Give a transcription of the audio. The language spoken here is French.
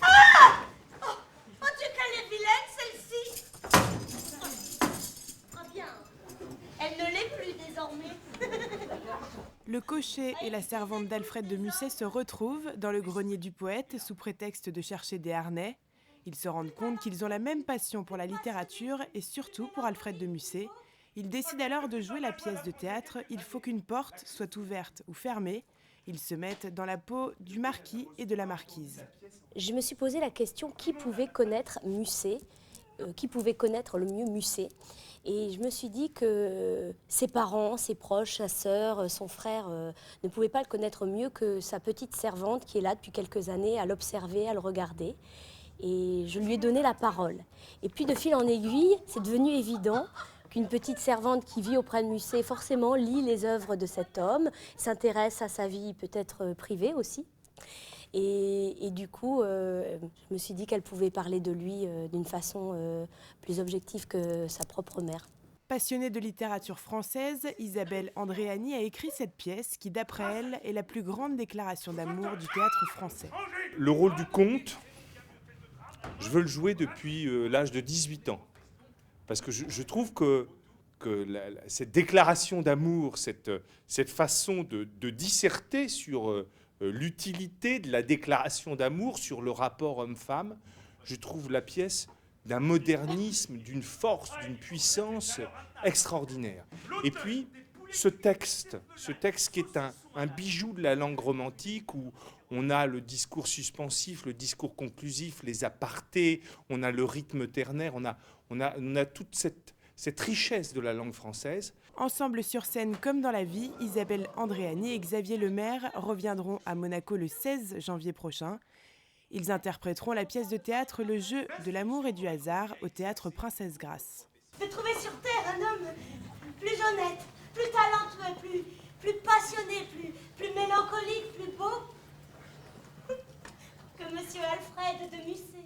Ah! Oh Dieu, qu'elle est vilaine, celle-ci! Ah bien, elle ne l'est plus désormais. Le cocher et la servante d'Alfred de Musset se retrouvent dans le grenier du poète sous prétexte de chercher des harnais. Ils se rendent compte qu'ils ont la même passion pour la littérature et surtout pour Alfred de Musset. Ils décident alors de jouer la pièce de théâtre « Il faut qu'une porte soit ouverte ou fermée ». Ils se mettent dans la peau du marquis et de la marquise. Je me suis posé la question qui pouvait connaître Musset, qui pouvait connaître le mieux Musset. Et je me suis dit que ses parents, ses proches, sa sœur, son frère ne pouvaient pas le connaître mieux que sa petite servante qui est là depuis quelques années à l'observer, à le regarder. Et je lui ai donné la parole. Et puis de fil en aiguille, c'est devenu évident qu'une petite servante qui vit auprès de Musset forcément lit les œuvres de cet homme, s'intéresse à sa vie peut-être privée aussi. Et du coup, je me suis dit qu'elle pouvait parler de lui d'une façon plus objective que sa propre mère. Passionnée de littérature française, Isabelle Andréani a écrit cette pièce qui, d'après elle, est la plus grande déclaration d'amour du théâtre français. Le rôle du comte, je veux le jouer depuis l'âge de 18 ans. Parce que je trouve que cette déclaration d'amour, cette façon de disserter sur l'utilité de la déclaration d'amour, sur le rapport homme-femme, je trouve la pièce d'un modernisme, d'une force, d'une puissance extraordinaire. Et puis, ce texte qui est un bijou de la langue romantique, où on a le discours suspensif, le discours conclusif, les apartés, on a le rythme ternaire, on a toute cette richesse de la langue française. Ensemble sur scène comme dans la vie, Isabelle Andréani et Xavier Lemaire reviendront à Monaco le 16 janvier prochain. Ils interpréteront la pièce de théâtre Le jeu de l'amour et du hasard au théâtre Princesse Grace. De trouver sur Terre un homme plus honnête, plus talentueux, plus passionné, plus mélancolique, plus beau que Monsieur Alfred de Musset.